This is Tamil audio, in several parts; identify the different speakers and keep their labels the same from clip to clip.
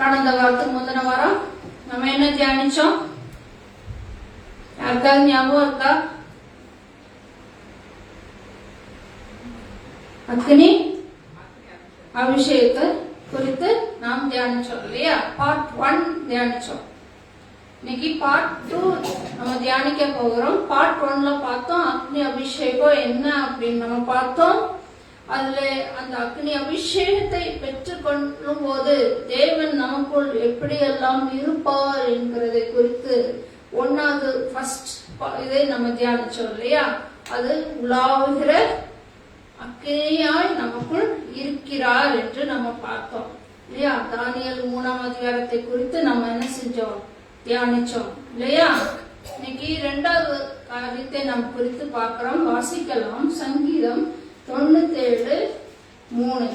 Speaker 1: கடந்த வாரத்துக்கு முந்தின வாரம் நம்ம என்ன தியானிச்சோம்? யாருக்காவது ஞாபகம் இருக்கா? அக்னி அபிஷேகத்தை குறித்து நாம் தியானிச்சோம் இல்லையா? பார்ட் 1 தியானிச்சோம். இன்னைக்கு பார்ட் 2 நம்ம தியானிக்க போகிறோம். பார்ட் 1ல பார்த்தோம் அக்னி அபிஷேகம் என்ன அப்படின்னு நம்ம பார்த்தோம். அதுல அந்த அக்னி அபிஷேகத்தை பெற்றுக்கொள்ளும் போது தேவன் நமக்குள் எப்படியெல்லாம் இருப்பார் என்கிறதை குறித்து 1வது ஃபர்ஸ்ட் இதை நம்ம தியானிச்சோம் இல்லையா? அது உலாவுகிற அக்னியாய் நமக்குள் இருக்கிறார் என்று நம்ம பார்த்தோம் இல்லையா? தானியேல் 3ஆம் அதிகாரத்தை குறித்து நம்ம என்ன செஞ்சோம்? தியானிச்சோம் இல்லையா? இன்னைக்கு 2வது காரியத்தை நம்ம குறித்து பார்க்கிறோம். வாசிக்கலாம். சங்கீதம் 97:3.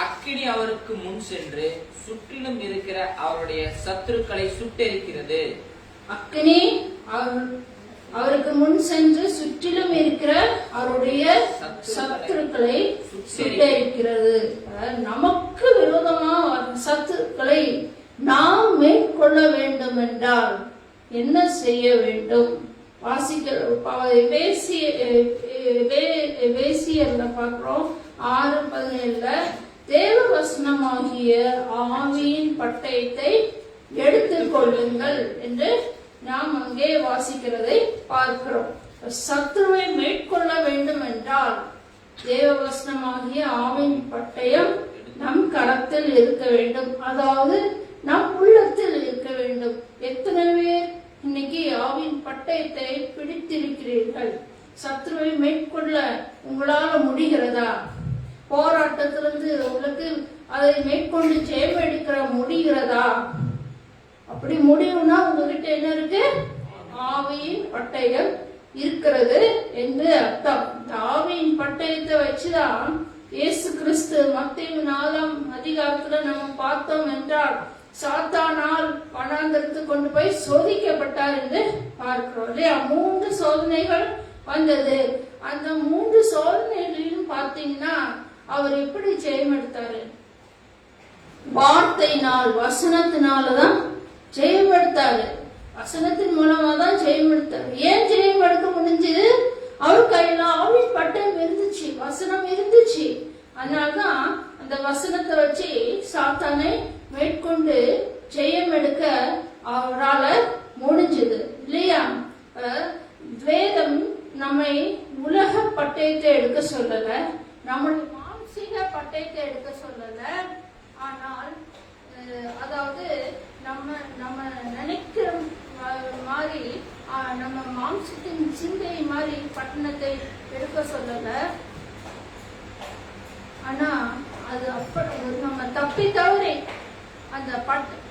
Speaker 2: அக்கினி அவருக்கு முன் சென்று சுற்றிலும் இருக்கிற அவருடைய சத்துருக்களை சுட்டெரிக்கிறது.
Speaker 1: அக்கினி அவருக்கு முன் சென்று சுற்றிலும் இருக்கிற அவருடைய சத்துருக்களை சுட்டெரிக்கிறது. நமக்கு விரோதமாக சத்துருக்களை நாம் மேற்கொள்ள வேண்டும் என்றால் என்ன செய்ய வேண்டும்? எபேசியர்ல பார்க்கிறோம் 6:17 தேவ வசனமாகிய ஆவியின் பட்டயத்தை எடுத்துக் கொள்ளுங்கள் என்று நாம் அங்கே வாசிக்கிறதை பார்க்கிறோம். சத்துருவை மேற்கொள்ள வேண்டும் என்றால் தேவ வசனமாகிய ஆவியின் பட்டயம் நம் கரத்தில் இருக்க வேண்டும், அதாவது நம் உள்ளத்தில் இருக்க வேண்டும். எத்தனை பேர் இன்னைக்கு ஆவின் பட்டயத்தை பிடித்திருக்கிறீர்கள்? சத்துருவை மேற்கொள்ள உங்களால முடிகிறதா? போராட்டத்திலிருந்து உங்களுக்கு அதை மேற்கொண்டு ஜெயம் எடுக்கிற முடிகிறதா? அப்படி முடிவுனா உங்ககிட்ட என்ன இருக்கு? ஆவியின் பட்டயம் இருக்கிறது என்று அர்த்தம். இந்த ஆவியின் பட்டயத்தை வச்சுதான் இயேசு கிறிஸ்து மத்தேயு 4ஆம் அதிகாரத்துல நம்ம பார்த்தோம் என்றால் சாத்தானால் வனாந்தரத்துக்கு கொண்டு போய் சோதிக்கப்பட்டார் என்று பார்க்கிறோம் இல்லையா? 3 சோதனைகள் வந்தது. அந்த 3 சோதனைகளிலும் பார்த்தீங்கன்னா அவர் எப்படி ஜெயம் எடுத்தாரு? வார்த்தையினால், வசனத்தினாலதான் ஜெயம் எடுத்தாரு. வசனத்தின் மூலமா தான் ஜெயம் எடுத்தாரு. ஏன் ஜெயம் எடுக்க முடிஞ்சது? அவர் கையில ஆவின் பட்டயம் இருந்துச்சு, வசனம் இருந்துச்சு. அதனால்தான் அந்த வசனத்தை வச்சு சாத்தானை மேற்கொண்டு ஜெயம் எடுக்க அவரால முடிஞ்சது இல்லையா? வேதம் நம்மை உலக பட்டயத்தை எடுக்க சொல்லல, நம்முடைய மானசீக பட்டயத்தை எடுக்க சொல்லல. ஆனால் அதாவது நம்ம நினைக்கிற மாதிரி நம்ம மாம்சத்தின் சிந்தை மாதிரி பட்டணத்தை எடுக்க சொல்லல. ஆனா அது அப்படி நம்ம தப்பி தவறி அந்த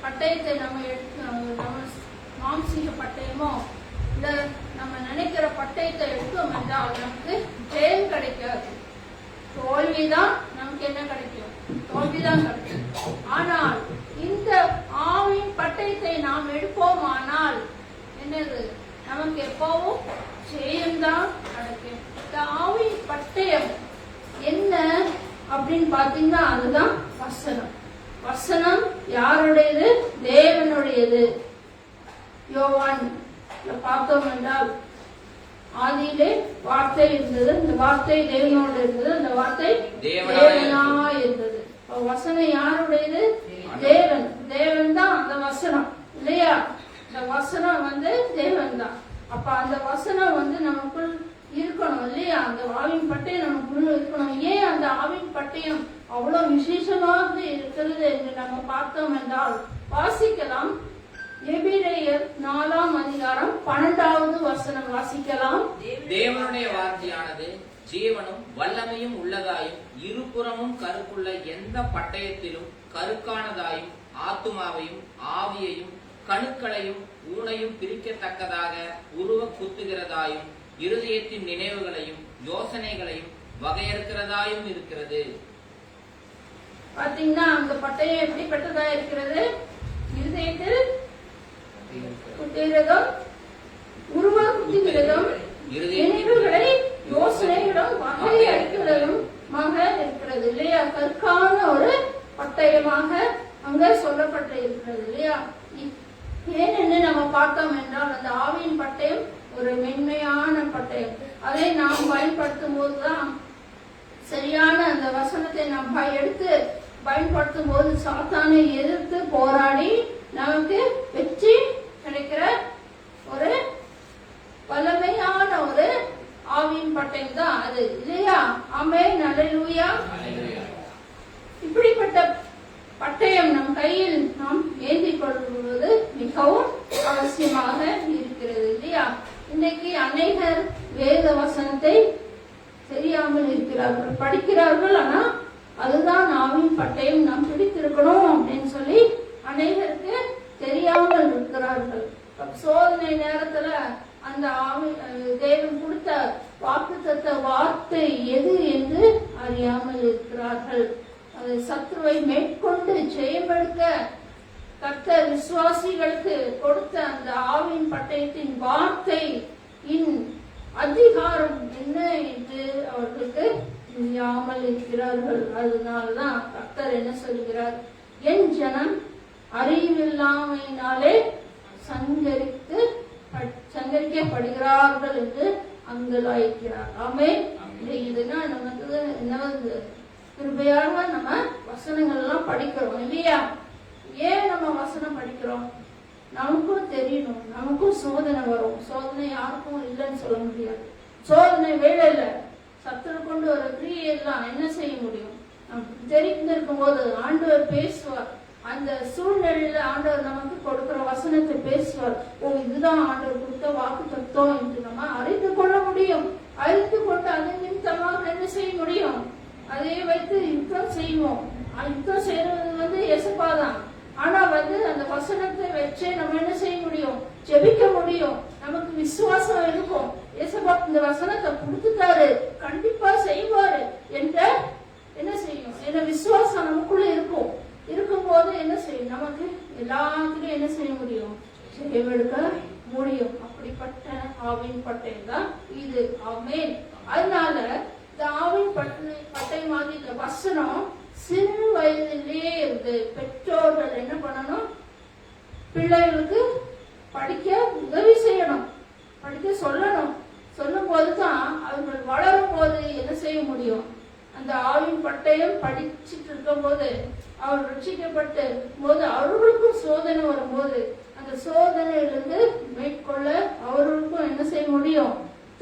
Speaker 1: பட்டயத்தை நம்ம மாம்சீக பட்டயமோ இல்ல நம்ம நினைக்கிற பட்டயத்தை எடுத்தோம் என்றால் நமக்கு ஜெயம் கிடைக்காது. தோல்விதான் நமக்கு என்ன கிடைக்கும்? தோல்விதான் கிடைக்கும். ஆனால் இந்த ஆவின் பட்டயத்தை நாம் எடுப்போமானால் என்னது? நமக்கு எப்பவும் ஜெயம்தான் கிடைக்கும். இந்த ஆவின் பட்டயம் என்ன அப்படின்னு பாத்தீங்கன்னா அதுதான் வசனம். வசனம் யாருடையது? தேவனுடையது. யோவான் பார்த்தோம் என்றால் ஆதியிலே வார்த்தை இருந்தது, இந்த வார்த்தை தேவனோடு இருந்தது, அந்த வார்த்தை தேவனாய் இருந்தது. வசனம் யாருடையது? தேவன். தேவன் தான் அந்த வசனம் இல்லையா? இந்த வசனம் தேவன் தான். அப்ப அந்த வசனம் நமக்குள் இருக்கணும் இல்லையா? அந்த ஆவின் பட்டயம் நமக்குள்ள இருக்கணும். ஏன் அந்த ஆவின் பட்டயம் அவ்வளவு விசேஷமாக இருக்கிறது என்று நம்ம பார்த்தோம் என்றால் வாசிக்கலாம். எபிரேயர் 4ஆம் அதிகாரம் 12வது வசனம் வாசிக்கலாம்.
Speaker 2: தேவனுடைய வார்த்தையானது ஜீவனும் வல்லமையும் உள்ளதாயும் இருபுறமும் கருக்குள்ள எந்த பட்டயத்திலும் கருக்கானதாயும் ஆத்துமாவையும் ஆவியையும் கணுக்களையும் ஊனையும் பிரிக்கத்தக்கதாக உருவ குத்துகிறதாயும் இருதயத்தின் நினைவுகளையும் யோசனைகளையும் வகையறுக்கிறதாயும் இருக்கிறது.
Speaker 1: பாத்தீங்கன்னா அந்த பட்டயம் எப்படிப்பட்டதா இருக்கிறது? இருதயத்தில் குத்துகிறதும் உருவ குத்துகிறதும் நினைவுகளை யோசனைகளும் வகையறுக்கிறதும் இருக்கிறது இல்லையா? கற்கான ஒரு பட்டயமாக அங்க சொல்லப்பட்டு இருக்கிறது இல்லையா? ஏனென்று நம்ம பார்த்தோம் என்றால் அந்த ஆவியின் பட்டயம் ஒரு மென்மையான பட்டயம். அதை நாம் பயன்படுத்தும் போதுதான் சரியான அந்த வசனத்தை நாம் எடுத்து பயன்படுத்தும் போது சாத்தானை எதிர்த்து போராடி நமக்கு வெற்றி கிடைக்கிற ஒரு வல்லமையான ஒரு ஆவியின் பட்டயம் தான் அது இல்லையா? ஆமென், அல்லேலூயா. இப்படிப்பட்ட பட்டயம் நம் கையில் நாம் ஏந்தி கொள்வது மிகவும் அவசியமாக இருக்கிறது இல்லையா? இன்னைக்கு அநேகர் வேத வசனத்தை தெரியாமல் இருக்கிறார்கள், படிக்கிறார்கள். ஆனா அதுதான் ஆவியின் பட்டயம் நாம் பிடித்திருக்கணும் அப்படின்னு சொல்லி அநேகருக்கு தெரியாமல் இருக்கிறார்கள். சோதனை நேரத்துல அந்த தேவன் கொடுத்த வாக்குத்தத்த வார்த்தை எது என்று அறியாமல் இருக்கிறார்கள். அது சத்துருவை மேற்கொண்டு ஜெயமெடுக்க கர்த்தர் விசுவாசிகளுக்கு கொடுத்த அந்த ஆவியின் பட்டயத்தின் வார்த்தை அதிகாரம் என்ன என்று அவர்களுக்கு தெரியாமல் இருக்கிறார்கள். அதனால்தான் கர்த்தர் என்ன சொல்கிறார்? என் ஜனம் அறிவில்லாமையினாலே சங்கரிக்கப்படுகிறார்கள் என்று அங்கலாய்க்கிறார். ஆமென். இதுதான் நமக்கு என்ன கிருபையாக நம்ம வசனங்கள் எல்லாம் படிக்கிறோம் இல்லையா? ஏன் நம்ம வசனம் படிக்கிறோம்? நமக்கும் தெரியணும், நமக்கும் சோதனை வரும். சோதனை யாருக்கும் இல்லைன்னு சொல்ல முடியாது. சோதனை வேலையில சத்துரு கொண்டு வர கிரியெல்லாம் என்ன செய்ய முடியும்? தெரிந்திருக்கும் போது ஆண்டவர் பேசுவார். அந்த சூழ்நிலையில ஆண்டவர் நமக்கு கொடுக்கிற வசனத்தை பேசுவார். ஓ, இதுதான் ஆண்டவர் கொடுத்த வாக்கு தத்துவம் என்று நம்ம அறிந்து கொள்ள முடியும். அறிந்து கொண்டு அதன் நிமித்தமாக என்ன செய்ய முடியும்? அதை வைத்து யுத்தம் செய்வோம். யுத்தம் செய்யறது எசப்பாதான். ஆனா அந்த வசனத்தை வச்சே நம்ம என்ன செய்ய முடியும்? ஜெபிக்க முடியும். நமக்கு விசுவாசம் இருக்கும். ஏசப்பா இந்த வசனத்தை கொடுத்துட்டாரு, கண்டிப்பா செய்வாரு என்ற என்ன செய்யும்? என்ன விசுவாசம் நமக்குள்ள இருக்கும். இருக்கும்போது என்ன செய்யும்? நமக்கு எல்லாத்துலயும் என்ன செய்ய முடியும்? ஜெயமெடுக்க முடியும். அப்படிப்பட்ட ஆவியின் பட்டயம் தான் இது. ஆமென். அதனால இந்த ஆவியின் பட்டை மாதிரி இந்த வசனம் சிறு வயதிலேயே இருந்து பெற்றோர்கள் என்ன பண்ணணும்? பிள்ளைகளுக்கு படிக்க உதவி செய்யணும், படிக்க சொல்லணும். சொல்லும் போதுதான் அவர்கள் வளரும் போது என்ன செய்ய முடியும்? அந்த ஆவின் பட்டயம் படிச்சுட்டு இருக்கும் போது அவர் ரட்சிக்கப்பட்டு போது அவர்களுக்கும் சோதனை வரும்போது அந்த சோதனையிலிருந்து மேற்கொள்ள அவர்களுக்கும் என்ன செய்ய முடியும்?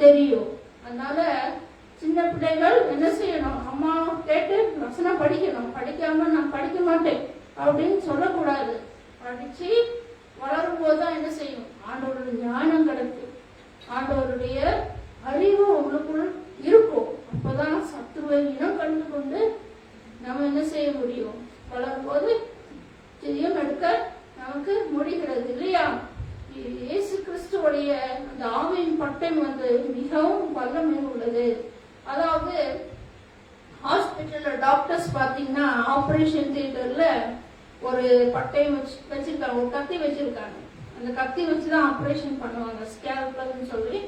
Speaker 1: தெரியும். அதனால சின்ன பிள்ளைகள் என்ன செய்யணும்? அம்மா கேட்டு வசனம் படிக்கணும். படிக்காம நான் படிக்க மாட்டேன் அப்படின்னு சொல்லக்கூடாது. படிச்சு வளரும் போதுதான் என்ன செய்யும்? ஆண்டவருடைய ஞானம் கிடைக்கும், ஆண்டவருடைய அறிவு உங்களுக்குள் இருக்கும். அப்பதான் சத்துருவை இனம் கண்டு கொண்டு நம்ம என்ன செய்ய முடியும்? வளரும் போது ஜெயம் எடுக்க நமக்கு முடிகிறது இல்லையா? இயேசு கிறிஸ்துவோடைய அந்த ஆவியின் பட்டயம் மிகவும் வல்லமை உள்ளது. அதாவது ஹாஸ்பிட்டல்ல டாக்டர்ஸ் பாத்தீங்கன்னா ஆபரேஷன் தியேட்டர்ல ஒரு பட்டயம் வச்சிருக்காங்க, ஒரு கத்தி வச்சிருக்காங்க. அந்த கத்தி வச்சுதான் ஆபரேஷன் பண்ணுவாங்க. ஸ்கேல்பல்னு சொல்லி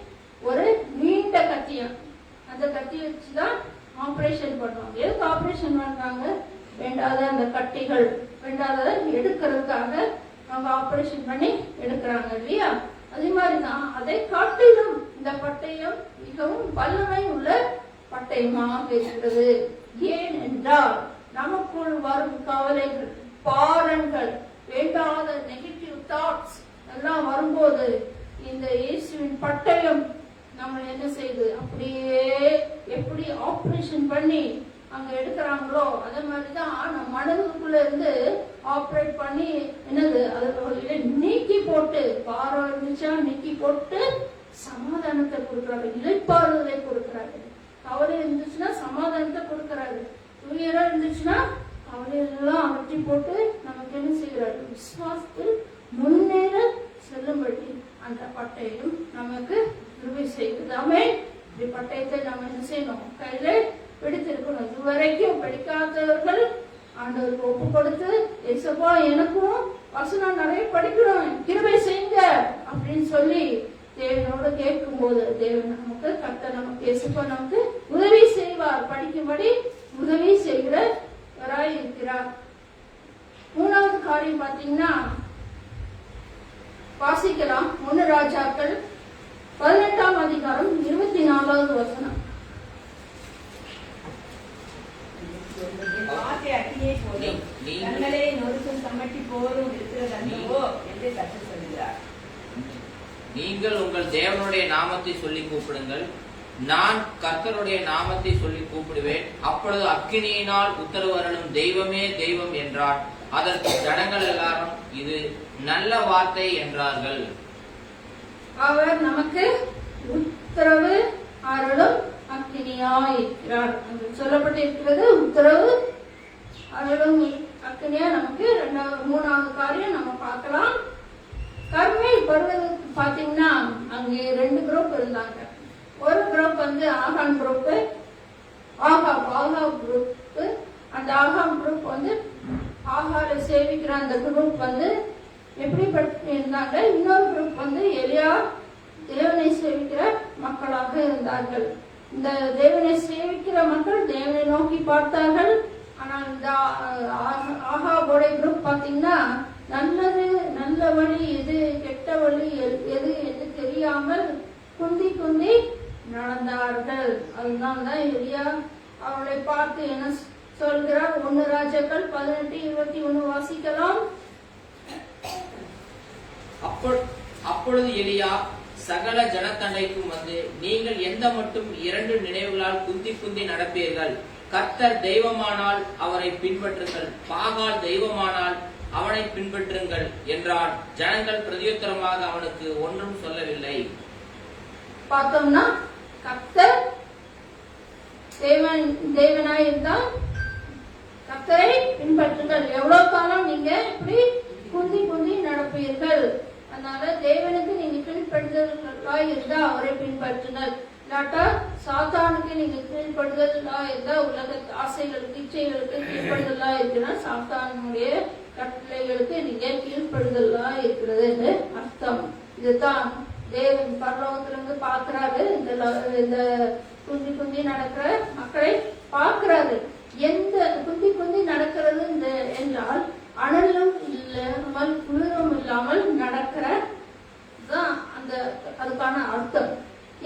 Speaker 1: ஒரு நீண்ட கத்தியா, அந்த கத்தி வச்சுதான் ஆபரேஷன் பண்ணுவாங்க. எதுக்கு ஆபரேஷன் பண்றாங்க? வேண்டாத அந்த கட்டிகள் வேண்டாத எடுக்கிறதுக்காக அவங்க ஆபரேஷன் பண்ணி எடுக்கிறாங்க இல்லையா? அதே மாதிரிதான் அதை காட்டிலும் இந்த பட்டயம் மிகவும் வல்லமை உள்ள பட்டயமாக இருக்கிறது. ஏன் என்றால் நமக்குள் வரும் கவலைகள், பாரங்கள், வேண்டாத நெகட்டிவ் தாட்ஸ் எல்லாம் வரும்போது இந்த இயேசுவின் பட்டயம் நம்ம என்ன செய்யுது? அப்படியே எப்படி ஆபரேஷன் பண்ணி அங்க எடுக்கிறாங்களோ அதே மாதிரிதான் நம்ம மனதுக்குள்ள இருந்து ஆபரேட் பண்ணி என்னது அதை நீக்கி போட்டு, பாரம் இருந்துச்சா நீக்கி போட்டு சமாதானத்தை கொடுக்கிறாரு, இளைப்பாறுதலை கொடுக்கிறாரு. கவலை இருந்துச்சுன்னா சமாதானத்தை கொடுக்கிறாரு, துயரம் இருந்துச்சுன்னா கவலையெல்லாம் அகற்றி போட்டு நமக்கு என்ன செய்கிறாரு? விசுவாசத்தில் முன்னேற செல்லும்படி அந்த பட்டயம் நமக்கு உதவி செய்கிறது. ஆமென். இப்படி பட்டயத்தை நம்ம என்ன செய்யணும்? கையில பிடித்திருக்கணும். இதுவரைக்கும் படிக்காதவர்கள் ஆண்டவருக்கு ஒப்பு கொடுத்து, ஏசப்பா எனக்கும் வசனம் நிறைய படிக்கணும், கிருபை செய்யுங்க அப்படின்னு சொல்லி தேவனோட கேட்கும் போது தேவன் நமக்கு கர்த்தர் நமக்கு ஏசப்பா நமக்கு உதவி செய்வார். படிக்கும்படி உதவி செய்கிறவராய் இருக்கிறார். மூணாவது தியானி பாத்தீங்கன்னா வாசிக்கலாம். 1 ராஜாக்கள் 18ஆம் அதிகாரம் 24வது வசனம்.
Speaker 2: நீங்கள் உங்கள் தேவனுடைய நாமத்தை சொல்லி கூப்பிடுங்கள், நான் கர்த்தருடைய நாமத்தை சொல்லி கூப்பிடுவேன், அப்பொழுது அக்கினியினால் உத்தரவு அருளும் தெய்வமே தெய்வம் என்றார். அதற்கு ஜனங்கள் எல்லாரும் இது நல்ல வார்த்தை என்றார்கள்.
Speaker 1: அவர் நமக்கு உத்தரவு அருளும் அக்கினியாய் இருக்கிறார் என்று சொல்லப்பட்டிருக்கிறது. உத்தரவு அருளும் அக்கினியா நமக்கு 3வது காரியம் நம்ம பார்க்கலாம். கர்மேல் பர்வதத்துக்கு பாத்தீங்கன்னா அங்கே 2 குரூப் இருந்தாங்க. ஒரு குரூப் ஆகான் குரூப், ஆகாப் குரூப். அந்த ஆகாம் குரூப் ஆகாரை சேவிக்கிற அந்த குரூப் எப்படிப்பட்டு இருந்தாங்க. இன்னொரு குரூப் எலியா தேவனை சேவிக்கிற மக்களாக இருந்தார்கள். இந்த தேவனை சேவிக்கிற மக்கள் தேவனை நோக்கி பார்த்தார்கள். ஆனால் இந்த ஆகாபோட குரூப் பாத்தீங்கன்னா நல்ல வழி எது, கெட்ட வழி எது என்று தெரியாமல் குந்தி நடந்தார்கள். அதனால்தான் எலியா அவளை பார்த்து என்ன சொல்கிறார்? 1 ராஜாக்கள் 18:21 வாசிக்கலாம்.
Speaker 2: அப்பொழுது எலியா சகல ஜனத்தண்டைக்கும் நீங்கள் எந்த மட்டும் 2 நினைவுகளால் குந்தி நடப்பீர்கள்? கர்த்தர் தெய்வமானால் அவரை பின்பற்றுங்கள், பாகால் தெய்வமானால் அவனை பின்பற்றுங்கள் என்றார். ஜனங்கள் பிரதியுத்தரமாக அவனுக்கு ஒன்றும் சொல்லவில்லை.
Speaker 1: பார்த்தோம்னா கர்த்தர் தேவனாய் இருந்தால் கர்த்தரை பின்பற்றுங்கள். எவ்வளவு காலம் நீங்க இப்படி குந்தி நடப்பீர்கள்? அதனால தேவனுக்கு நீங்க கீழ்ப்படுதலாய் இருந்தா அவரை பின்பற்றுங்கள். இல்லாட்டா சாத்தானுக்கு நீங்க கீழ்ப்படுதலா இருந்தா உலக ஆசைகளுக்கு இச்சைகளுக்கு கீழ்ப்படுதலா இருக்குன்னா சாத்தானுடைய கட்டளைகளுக்கு நீங்க கீழ்ப்படுதலா இருக்கிறது என்று அர்த்தம். இதுதான் தேவன் பரலோகத்திலிருந்து பார்க்கிறாரு. இந்த குந்தி நடக்கிற மக்களை பார்க்கிறாரு. எந்த குந்தி நடக்கிறது என்றால் அனலும் இல்லாமல் குளிரும் இல்லாமல் நடக்கிற அதுக்கான அர்த்தம்.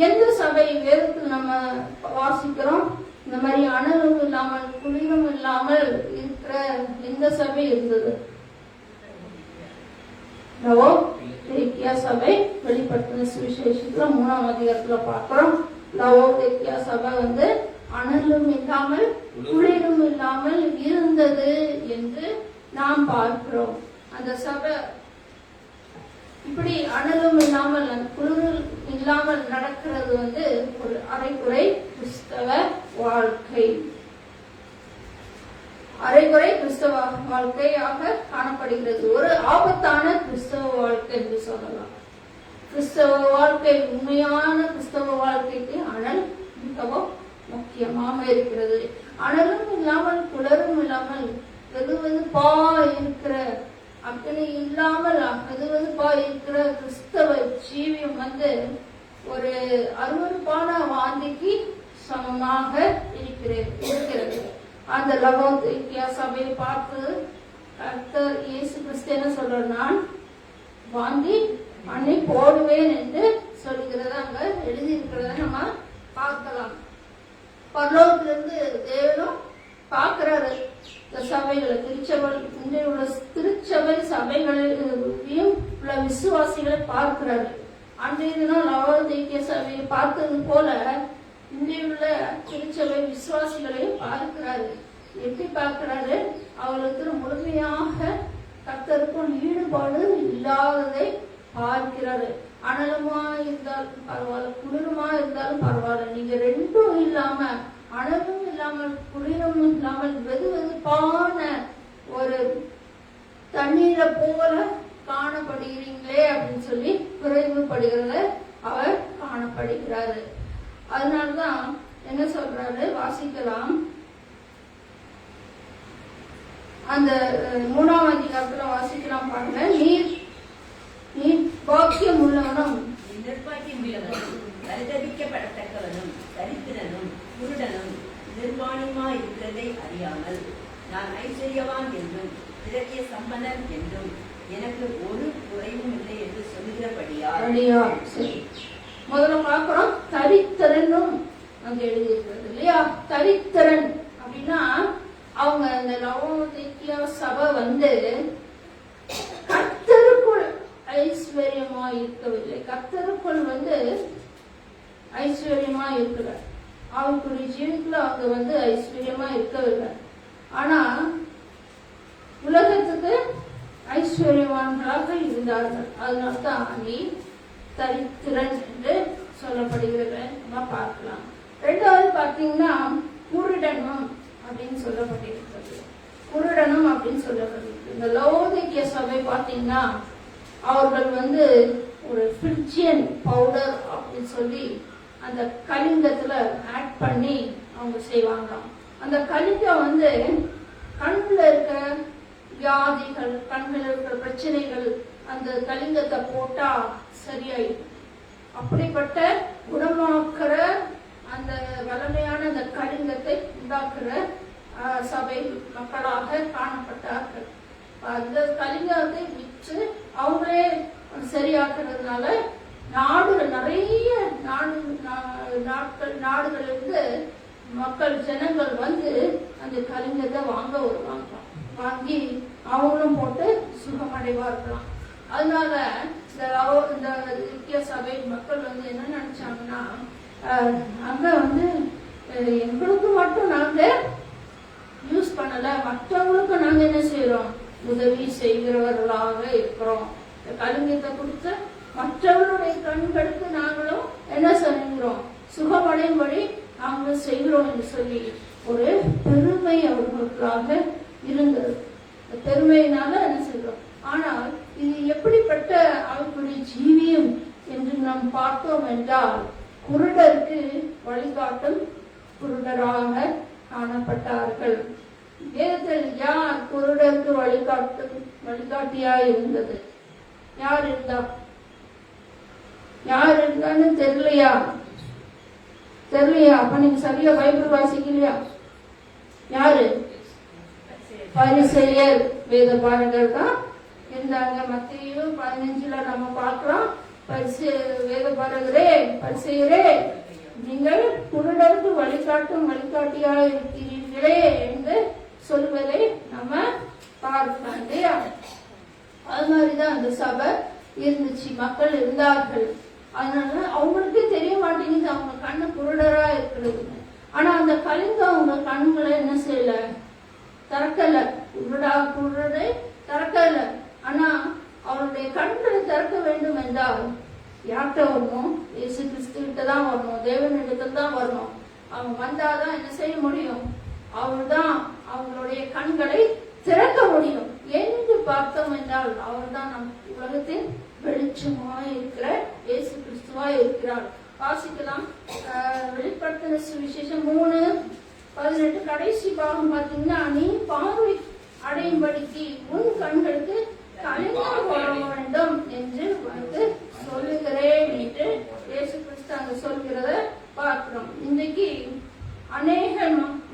Speaker 1: எந்த சபை வேதத்தில் நம்ம வாசிக்கிறோம்? இந்த மாதிரி அனலும் இல்லாமல் குளிரும் இல்லாமல் இருக்கிற எந்த சபை இருந்தது? லவோதிக்கேயா சபை. வெளிப்படுத்தின சுவிசேஷத்துல 3ஆம் அதிகாரத்துல பார்க்கிறோம். லவோதிக்கேயா சபை அனலும் இல்லாமல் குளிரும் இல்லாமல் இருந்தது என்று நாம் பார்க்கிறோம். அந்த சபை இப்படி அனலும் இல்லாமல் குளிரும் இல்லாமல் நடக்கிறது ஒரு அரைகுறை கிறிஸ்தவ வாழ்க்கை. அரைகுறை கிறிஸ்தவ வாழ்க்கையாக காணப்படுகிறது. ஒரு ஆபத்தான கிறிஸ்தவ வாழ்க்கை என்று சொல்லலாம். கிறிஸ்தவ வாழ்க்கை, உண்மையான கிறிஸ்தவ வாழ்க்கைக்கு அனல் மிகவும் முக்கியமாக இருக்கிறது. அனலும் இல்லாமல் குளரும் இல்லாமல் வெதுவெதுப்பா இருக்கிற, அக்னி இல்லாமல் வெதுவெதுப்பா இருக்கிற கிறிஸ்தவ ஜீவியம் ஒரு அருவருப்பான வாந்திக்கு சமமாக இருக்கிறது. அந்த லவோதிக்கேயா சபையை பார்த்து கர்த்தர் இயேசு கிறிஸ்து என்ன சொல்றார்? நான் வாந்தி பண்ணி போடுவேன் என்று சொல்லுகிறத அங்க எழுதியிருக்கிறத நம்ம பார்க்கலாம். பரலோகத்திலிருந்து தேவனும் பார்க்கிறாரு இந்த சபைகளை, திருச்சபை சபைகளையும் உள்ள விசுவாசிகளை பார்க்கிறாரு. அன்றைய தினம் லவோதிக்கேயா சபையை பார்த்தது போல இன்றைய உள்ள திருச்சபை விசுவாசிகளையும் பார்க்கிறாரு. எப்படி பார்க்கிறாரு? அவளுக்கு முழுமையாக கர்த்தருக்கும் ஈடுபாடு இல்லாததை பார்க்கிறாரு. அனலமா இருந்தாலும் பரவாயில்ல, குளிருமா இருந்தாலும் பரவாயில்ல, நீங்க ரெண்டும் இல்லாம, அனலும் இல்லாமல் குளிரும் இல்லாமல் வெதுவெதுப்பான ஒரு தண்ணீரை போல காணப்படுகிறீங்களே அப்படின்னு சொல்லி குறைவுபடுகிறத அவர் காணப்படுகிறாரு. அதனால்தான் என்ன சொல்றாரு? வாசிக்கலாம். அந்த 3ஆம் அதிகாரத்துல வாசிக்கலாம் பாருங்க. நீர் பாக்கியம் உள்ளவனும்
Speaker 3: நிர்பாக்கியம் உள்ளவனும் பரிதபிக்கப்படத்தக்கவனும் தரித்திரனும் குருடனும் நிர்வாணமா இருக்கிறதை அறியாமல்
Speaker 4: நான் ஐஸ்வர்யவான் என்றும் திரவிய சம்பந்தன் என்றும் எனக்கு ஒரு குறைவும் இல்லை என்று சொல்லுகிறபடியால்.
Speaker 1: அப்படியா? சரி, முதல்ல பார்க்கிறோம் தரித்திரனும் அங்க எழுதியிருக்கிறது இல்லையா? தரித்திரன் அப்படின்னா அவங்க அந்த லவோதிக்கியா சபை வந்து கர்த்தருக்குள் ஐஸ்வர்யமா இருக்கவில்லை. கர்த்தருக்குள் வந்து ஐஸ்வர்யமா இருக்கிறார். அவங்களுடைய ஜீவத்துல அவங்க வந்து ஐஸ்வர்யமா இருக்கவில்லை. ஆனா உலகத்துக்கு ஐஸ்வர்யவான்களாக இருந்தார்கள். அதனால்தான் நீ தரித்திரன் என்று சொல்லப்படுகிறத நம்ம பார்க்கலாம். ரெண்டாவது பார்த்தீங்கன்னா குருடனும் அப்படின்னு சொல்லப்பட்டிருக்கிறது. குருடனும் அப்படின்னு சொல்லப்பட்டிருக்கு. இந்த லவோதிக்கிய சபை பார்த்தீங்கன்னா அவர்கள் வந்து ஒரு ஃபிரிஜியன் பவுடர் அப்படின்னு சொல்லி அந்த கலிங்கத்துல ஆட் பண்ணி அவங்க செய்வாங்க. அந்த கலிங்கம் வந்து கண்ணுல இருக்கிற வியாதிகள், கண்ணில் இருக்கிற பிரச்சனைகள் அந்த கலிங்கத்தை போட்டா சரியாயிடும். அப்படிப்பட்ட குணமாக்குற அந்த வலிமையான அந்த கலிங்கத்தை உண்டாக்குற சபை மக்களாக காணப்பட்டார்கள். அந்த கலிங்கத்தை விற்று அவங்களே சரியாக்குறதுனால நிறைய நாடுகளிலிருந்து மக்கள் ஜனங்கள் வந்து அந்த கலிங்கத்தை வாங்க வருவாங்க. வாங்கி அவங்களும் போட்டு சுகமடைவார்களாம். அதனால இந்த ஐக்கிய சபை மக்கள் வந்து என்ன நினைச்சாங்கன்னா, அங்க வந்து எங்களுக்கு மட்டும் நாங்க யூஸ் பண்ணல, மற்றவங்களுக்கு நாங்க என்ன செய்யறோம், உதவி செய்கிறவர்களாக இருக்கிறோம். கலிங்கத்தை கொடுத்து மற்றவர்களுடைய கண்களுக்கு நாங்களும் என்ன செய்கிறோம், சுகமடையும்படி நாங்களும் செய்கிறோம் என்று சொல்லி ஒரு பெருமை அவர்களுக்காக இருந்தது. பெருமையினால என்ன செய்கிறோம். ஆனால் இது எப்படிப்பட்ட அவர்களுடைய ஜீவியம் என்று நாம் பார்த்தோம் என்றால், குருடருக்கு வழிகாட்டும் குருடராக காணப்பட்டார்கள். வேதத்தில் யார் குருடருக்கு வழிகாட்டியா இருந்தது? யார் இருந்தா? யார் இருந்தான்னு தெரியலையா? அப்ப நீங்க சரியா பைபிள் வாசிக்கலையா? யாரு? பரிசேயர், வேத பாரகர் தான் இருந்தாங்க. மத்தேயு 15 நம்ம பார்க்கலாம். வேத பாரகரே, பரிசேயரே, நீங்கள் குருடருக்கு வழிகாட்டியா இருக்கிறீர்களே என்று சொல்வதை நம்ம பார்க்கலாம் இல்லையா? அது மாதிரிதான் அந்த சபை இருந்துச்சு, மக்கள் இருந்தார்கள். அதனால அவங்களுக்கே தெரிய மாட்டேங்குது அவங்க கண்ணு குருடரா இருக்கிறது. ஆனா அந்த கலிங்கம் அவங்க கண்களை என்ன செய்யல, திறக்கல. குருடரை திறக்கல. ஆனா அவருடைய கண்களை திறக்க வேண்டும் என்றால் யார்கிட்ட வரணும்? இயேசு கிறிஸ்து கிட்ட தான் வரணும், தேவனிடத்தில் தான் வரணும். அவங்க வந்தாதான் என்ன செய்ய முடியும்? அவர் தான் அவங்களுடைய கண்களை திறக்க முடியும். என்று பார்த்தோம் என்றால் அவர் தான் நம் உலகத்தின் வெளிச்சமாய் இருக்கிற இயேசு கிறிஸ்துவாய் இருக்கிறார். வாசிக்கலாம். வெளிப்படுத்தின சுவிசேஷம் 3:18 கடைசி பாகம் பார்த்தீங்கன்னா, நீ பார்வை அடையும்படிக்கு உன் கண்களுக்கு கலிங்கம் போட வேண்டும் என்று வந்து சொல்லுகிறேன் என்று இயேசு கிறிஸ்து அங்க சொல்கிறத பார்க்கிறோம். இன்றைக்கு அநேக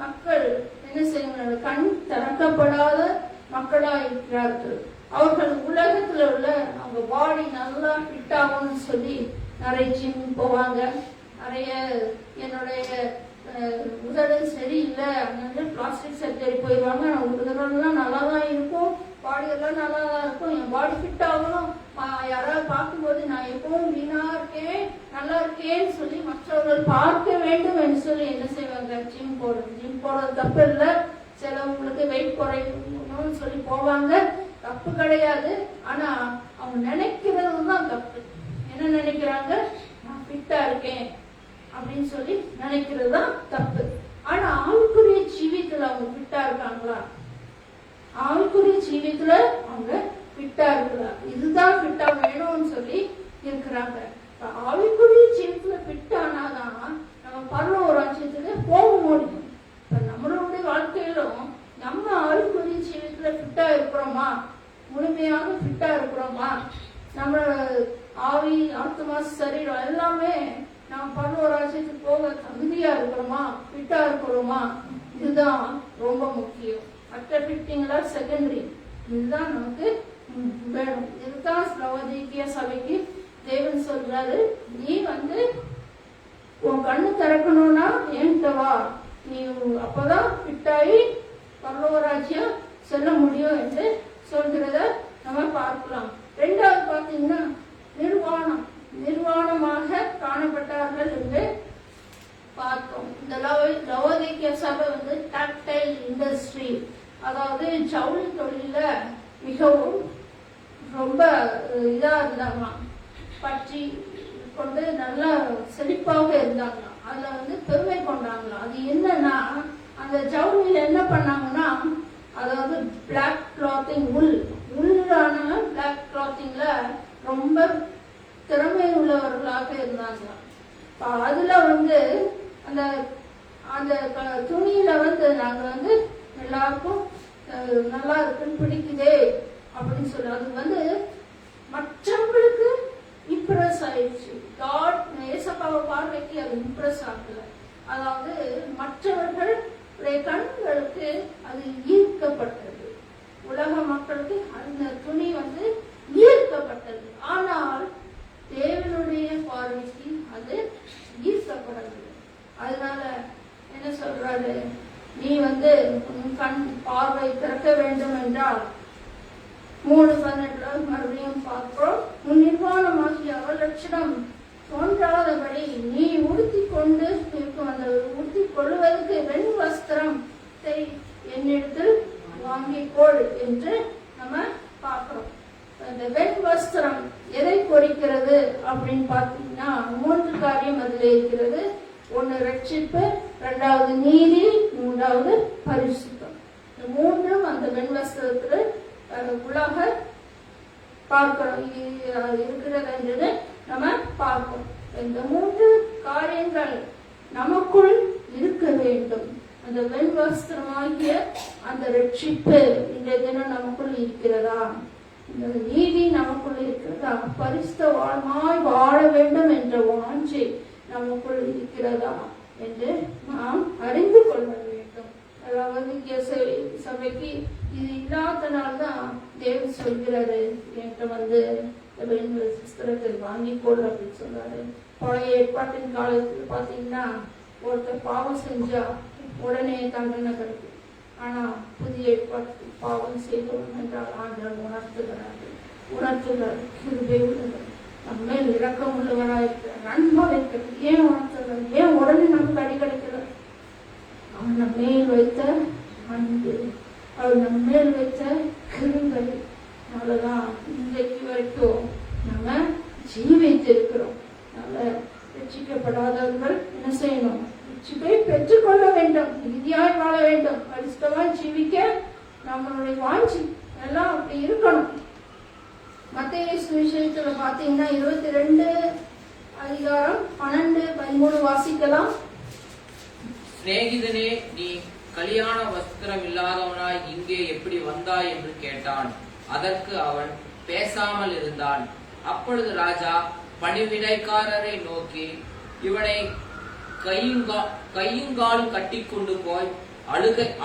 Speaker 1: மக்கள் என்ன செய்யணும், கண் திறக்கப்படாத மக்களா இருக்கிறார்கள். அவர்கள் உலகத்துல உள்ள அவங்க பாடி நல்லா ஃபிட் ஆகும்னு சொல்லி நிறைய ஜிம் போவாங்க. நிறைய என்னுடைய உதடு சரியில்லை அங்கே பிளாஸ்டிக் சர்ஜரி போயிடுவாங்க. உதடெல்லாம் நல்லா தான் இருக்கும், பாடி எல்லாம் நல்லா தான் இருக்கும், என் பாடி ஃபிட் ஆகணும், யாராவது பார்க்கும்போது நான் எப்பவும் வீணா இருக்கேன் நல்லா இருக்கேன்னு சொல்லி மற்றவர்கள் பார்க்க வேண்டும் என்று சொல்லி என்ன செய்வாங்க, ஜிம் போடுறது தப்பு இல்லை. சிலவங்களுக்கு வெயிட் குறையணும்னு சொல்லி போவாங்க, தப்பு கிடையாது. ஆனா அவங்க நினைக்கிறது தான் தப்பு. என்ன நினைக்கிறாங்க, நான் ஃபிட்டா இருக்கேன் அப்படின்னு சொல்லி நினைக்கிறது தான் தப்பு. ஆனா ஆளுக்குரிய ஜீவியத்துல அவங்க ஃபிட்டா இருக்காங்களா? ஆளுக்குரிய ஜீவியத்துல அவங்க ஃபிட்டா இருக்கிறாங்க. இதுதான் ஃபிட்டா வேணும்னு சொல்லி இருக்கிறாங்க. ஆளுக்குரிய ஜீவியத்துல ஃபிட் ஆனாதான் நம்ம பரலோக ராஜ்யத்துக்கு போக முடியும். நம்மளுடைய வாழ்க்கையிலும் நம்ம ஆளுக்குரிய ஜீவியத்துல ஃபிட்டா இருக்கிறோமா, முழுமையாக ஃபிட்டா இருக்கிறோமா, நம்ம ஆவி ஆத்மா சரீரம் எல்லாமே நம்ம பரலோக ராஜ்யத்துக்கு போக தகுதியா இருக்கிறோமா, ஃபிட்டா இருக்கிறோமா? இதுதான் ரொம்ப முக்கியம். மற்ற ஃபிட்டிங்லாம் செகண்டரி. இதுதான் நமக்கு வேணும். இதுதான் லவோதிக்கேய சபைக்கு தேவன் சொல்றாரு, நீ உன் கண்ணு திறக்கணும்னா என்கிட்ட வா, நீ அப்பதான் ஃபிட்டாயி பரலோகராஜ்யம் செல்ல முடியும் என்று சொல்கிறத நம்ம பார்க்கலாம். ரெண்டாவது பார்த்தீங்கன்னா நிர்வாணமாக காணப்பட்டார்கள் என்று பார்த்தோம். இந்த லவோதிக்கேய சபை டாக்டைல் இண்டஸ்ட்ரி, அதாவது ஜவுளி தொழில மிகவும் ரொம்ப இதா இருந்தாங்களாம், பற்றி கொண்டு நல்ல செழிப்பாக இருந்தாங்களாம். அதுல பெருமை கொண்டாங்களாம். அது என்னன்னா, அந்த ஜவுளியில என்ன பண்ணாங்கன்னா, அதாவது பிளாக் கிளாத்திங், உள்ளான பிளாக் கிளாத்திங்ல ரொம்ப திறமை உள்ளவர்களாக இருந்தாங்களாம். அதுல அந்த அந்த துணியில நாங்க எல்லாருக்கும் நல்லா இருக்குன்னு பிடிக்குதே அப்படின்னு சொல்லி அது மற்றவங்களுக்கு இம்ப்ரெஸ் ஆயிடுச்சு. காட் ஏசப்பாவை பார்வைக்கு அது இம்ப்ரெஸ் ஆகல. அதாவது மற்றவர்களுடைய கண்களுக்கு அது ஈர்க்கப்பட்டது. உலக மக்களுக்கு அந்த துணி ஈர்க்கப்பட்டது. ஆனால் தேவனுடைய பார்வைக்கு அது ஈர்க்கப்படவில்லை. அதனால என்ன சொல்றாரு, நீ உன் கண் பார்வை திறக்க வேண்டும் என்றால் 3:18 மறுபடியும் பார்க்கிறோம். உன் நிர்வாணமாகிய அவலட்சணம் தோன்றாதபடி நீ உடுத்தி கொண்டு இருக்கும் அந்த உடுத்தி கொள்வதற்கு வெண் வஸ்திரத்தை என்னிடத்தில் வாங்கிக்கொள் என்று நம்ம பார்க்கிறோம். அந்த வெண் வஸ்திரம் எதை குறிக்கிறது அப்படின்னு பார்த்தீங்கன்னா 3 காரியம் அதில் இருக்கிறது. 1 ரட்சிப்பு, 2வது நீதி, 3வது பரிசுத்தம். இந்த 3ம் அந்த வெண் வஸ்திரத்துல உள்ளாக பார்க்கிறோம் இருக்கிறது என்றது நம்ம பார்க்கிறோம். இந்த 3 காரியங்கள் நமக்குள் இருக்க வேண்டும். அந்த வெண் வஸ்திரமாகிய அந்த ரட்சிப்பு இந்த தினம் நமக்குள் இருக்கிறதா? இந்த நீதி நமக்குள் இருக்கிறதா? பரிசுத்தமாய் வாழ வேண்டும் என்ற வாஞ்சை நமக்குள் இருக்கிறதா என்று நாம் அறிந்து கொள்ள வேண்டும். அதாவது சபைக்கு இது இல்லாதனால்தான் தேவன் சொல்கிறாரு, என்கிட்ட புஸ்தகத்தை வாங்கிக்கொள் அப்படின்னு சொல்றாரு. பழைய ஏற்பாட்டின் காலத்துல பாத்தீங்கன்னா ஒருத்தர் பாவம் செஞ்சா உடனே தண்டனை கிடைக்கும். ஆனா புதிய ஏற்பாட்டு பாவம் செய்தோம் என்றால் ஆண்டவர் உணர்த்துகிறார். கிருபை உள்ளவர், நம்ம மேல் இரக்கம் உள்ளவராயிருக்கிறார், நன்மை இருக்கிறது. ஏன் உணர்த்துகிறார்? ஏன் உடனே நமக்கு அடி கிடைக்கிறார்? அவன் நம்ம மேல் வைத்த அன்பு, அவர் நம்ம மேல் வைத்த கிருபை. அவ்வளவுதான் இன்றைக்கு வரைக்கும் நம்ம ஜீவித்திருக்கிறோம். ரட்சிக்கப்படாதவர்கள் என்ன செய்யணும்? ரட்சிப்பை பெற்றுக்கொள்ள வேண்டும், இறுதியாய் வாழ வேண்டும், பரிசுத்தமாய் ஜீவிக்க நம்மளுடைய வாஞ்சி எல்லாம் அப்படி இருக்கணும். மத்தேயு சுவிசேஷத்துல பாத்தீங்கன்னா 22 அதிகாரம் 12, 13 வாசிக்கலாம்.
Speaker 2: சிநேகிதனே, நீ கல்யாண வஸ்திரம் இல்லாதவனாய் இங்கே எப்படி வந்தாய் என்று கேட்டான். அதற்கு அவன் பேசாமல் இருந்தான். அப்பொழுது ராஜா பணிவிடைக்காரரை நோக்கி, இவனை கையுங்காலும் கட்டி கொண்டு போய்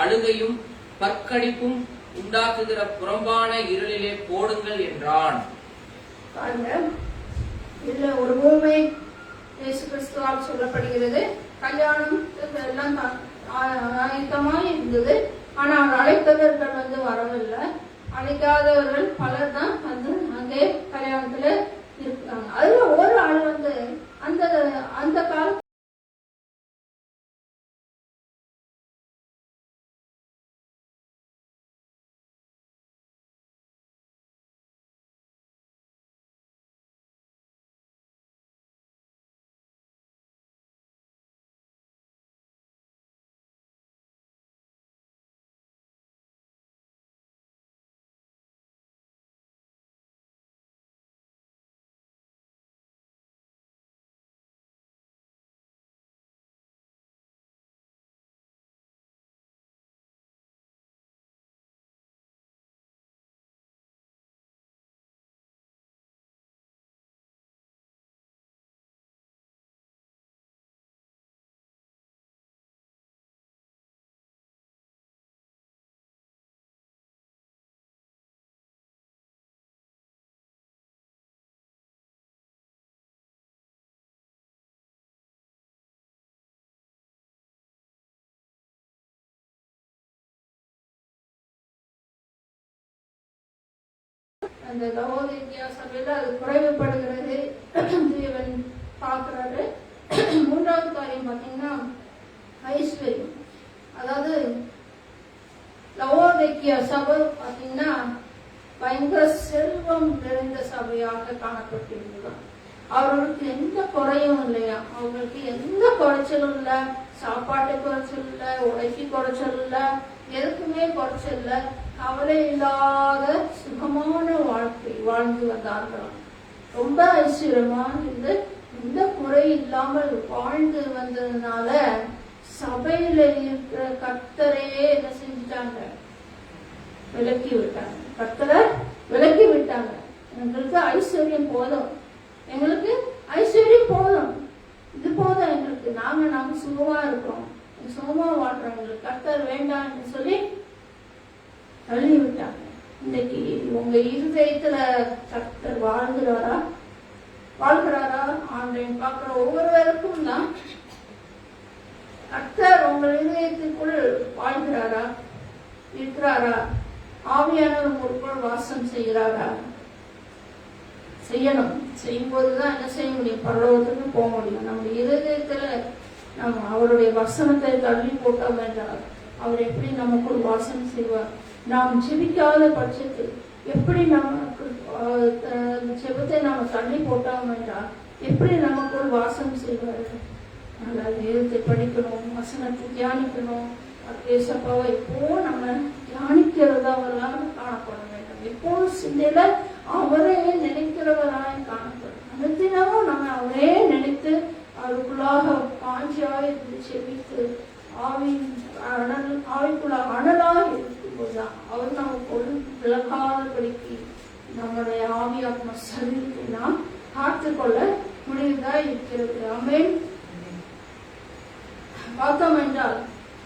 Speaker 2: அழுகையும் பற்கடிப்பும் உண்டாக்குகிற புறம்பான இருளிலே போடுங்கள் என்றான்.
Speaker 1: இதுல ஒரு ஊமை இயேசு கிறிஸ்துவால் சொல்லப்படுகிறது. கல்யாணம் எல்லாம் ஆயத்தமாய் இருந்தது. ஆனால் அழைத்தவர்கள் வரவில்லை. அழைக்காதவர்கள் பலர் தான் அங்கே கல்யாணத்துல இருக்காங்க. அதுல ஒரு ஆள் அந்த காலத்துல அந்த லவோதிக்கேயா சபையில அது குறைவுபடுகிறது தேவன் பார்க்கிறாரு. மூன்றாவது காரியம் பார்த்தீங்கன்னா ஐஸ்வர்யம். அதாவது லவோதிக்கேயா சபை பார்த்தீங்கன்னா பயங்கர செல்வம் நிறைந்த சபையாக காணப்பட்டிருந்தது. அவர்களுக்கு எந்த குறையும் இல்லையா, அவங்களுக்கு எந்த குறைச்சலும் இல்லை, சாப்பாட்டு குறைச்சல் இல்லை, உடைக்கு குறைச்சல் இல்லை, எதுக்குமே குறைச்சல் இல்லை, கவலை இல்லாத சுகமான வாழ்க்கை வாழ்ந்து வந்தார்களாம். ரொம்ப ஐஸ்வர்யமா இருந்து எந்த குறை இல்லாமல் வாழ்ந்து வந்ததுனால சபையில இருக்கிற கர்த்தரையே என்ன செஞ்சுட்டாங்க, விலக்கி விட்டாங்க. கர்த்தரை விலக்கி விட்டாங்க. எங்களுக்கு ஐஸ்வர்யம் போதும், எங்களுக்கு ஐஸ்வர்யம் போதும், இது போதும் எங்களுக்கு, நாங்க சுகமா இருக்கிறோம், சுகமா வாழ்றோம், எங்களுக்கு கர்த்தர் வேண்டாம்னு சொல்லி தள்ளி விட்டாங்க. இன்னைக்கு உங்க இருதயத்துல கர்த்தர் வாழ்கிறாரா ஆன்லைன் பார்க்கிற ஒவ்வொருவருக்கும் தான் கர்த்தர் உங்கள் இதயத்திற்குள் வாழ்கிறாரா, இருக்கிறாரா, ஆவியானவர் உங்களுக்குள் வாசம் செய்கிறாரா? செய்யணும். செய்யும்போதுதான் என்ன செய்ய முடியும், பரலோகத்துக்கு போக முடியும். நம்முடைய இருதயத்துல நம்ம அவருடைய வசனத்தை தள்ளி போட்டோம் என்றால் அவர் எப்படி நமக்குள் வாசம் செய்வார்? நாம் ஜெபிக்காத பட்சத்தில் எப்படி நமக்கு ஜெபத்தை நாம தள்ளி போட்டோம் என்றால் எப்படி நமக்குள் வாசம் செய்வார்கள்? நல்லா வேதத்தை படிக்கணும், வசனத்தை தியானிக்கணும். ஏசப்பாவை எப்போ நம்ம தியானிக்கிறதவர்களாக காணப்பட வேண்டும். எப்போது சிந்தையில அவரே நினைக்கிறவராய் காணப்படும். அனுதினமும் நம்ம அவரே நினைத்து அவருக்குள்ளாக பாஞ்சியாக செவித்து ஆவிக்குள்ள அனலாக இருக்கும்போதுதான் அவர் நமக்கு விலகாதபடிக்கு நம்முடைய ஆவியாத்ம சரீரத்தை நாம் காத்துக்கொள்ள முடியதா இருக்கிறது. ஆமென். பார்த்தோம் என்றால்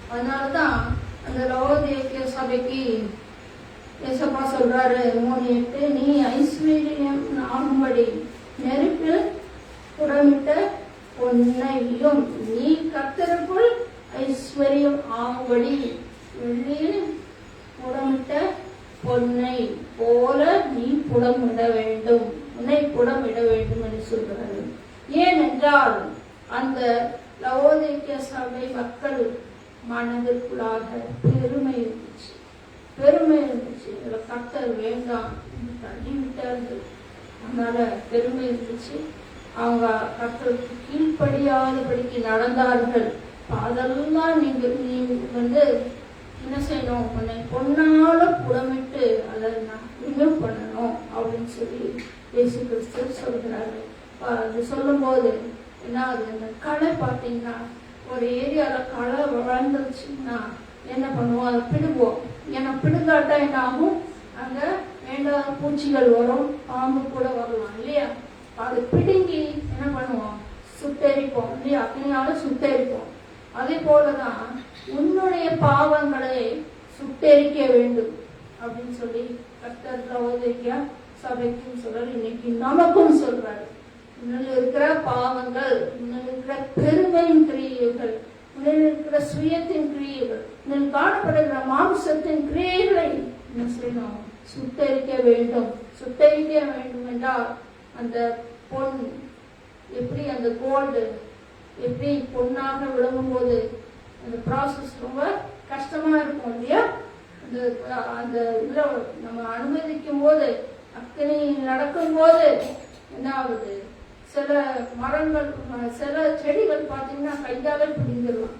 Speaker 1: அதனாலதான் அந்த லவோதிக்கேயா சபைக்கு ஏசப்பா சொல்றாரு 3:8, நீ ஐஸ்வர்யம் ஆகும்படி நெருப்பில் புடமிட்ட பொன்னையும் நீ கர்த்தருக்குள் ஐஸ்வர்யம் ஆகும்படி வெள்ளியில் புடமிட்ட பொன்னை போல நீ புடமிட வேண்டும், உன்னை புடமிட வேண்டும் என்று சொல்றாரு. ஏனென்றால் அந்த லவோதிக்கேயா சபை மக்கள் மனதிற்குள்ளாக பெருமை இருந்துச்சு. கர்த்தர் வேண்டாம் தள்ளி விட்டார்கள். அதனால பெருமை இருந்துச்சு. அவங்க கர்த்தருக்கு கீழ்ப்படியாதபடிக்கு நடந்தார்கள். அதெல்லாம் நீ என்ன செய்யணும், உன்னை பொன்னால புடமிட்டு அதை ரிமூவ் பண்ணணும் அப்படின்னு சொல்லி இயேசு கிறிஸ்து சொல்கிறாரு. அது சொல்லும் போது என்ன ஆகுது, அந்த களை பார்த்தீங்கன்னா ஒரு ஏரியால களை வளர்ந்துருச்சுன்னா என்ன பண்ணுவோம், அதை பிடுவோம். ஏன்னா பிடுங்காட்டா என்ன ஆகும், அங்க வேண்டாத பூச்சிகள் வரும், பாம்பு கூட வரலாம் இல்லையா. அதை பிடுங்கி என்ன பண்ணுவோம், சுட்டெரிப்போம் இல்லையா, அக்னியால சுட்டெரிப்போம். அதே போலதான் உன்னுடைய பாவங்களை சுட்டெரிக்க வேண்டும் அப்படின்னு சொல்லி கர்த்தர் லவோதிக்கேயா சபைக்கும் சொல்றாரு, இன்னைக்கு நமக்கும் சொல்றாரு. உன்னில் இருக்கிற பாவங்கள், உன்னில் இருக்கிற பெருமையின் கிரியைகள், உன்னில் இருக்கிற சுயத்தின் கிரியைகள், உன்னில் காணப்படுகிற மாம்சத்தின் கிரியைகளை என்ன செய்யணும், சுட்டரிக்க வேண்டும். சுட்டரிக்க வேண்டும் என்றால் அந்த பொன் எப்படி, அந்த கோல்டு எப்படி பொன்னாக விளங்கும் போது அந்த ப்ராசஸ் ரொம்ப கஷ்டமா இருக்கும் இல்லையா. அந்த இதுல நம்ம அனுமதிக்கும் போது, அத்தனை நடக்கும் போது என்ன ஆகுது, சில மரங்கள் சில செடிகள் பார்த்தீங்கன்னா கையால பிடிங்கிடலாம்.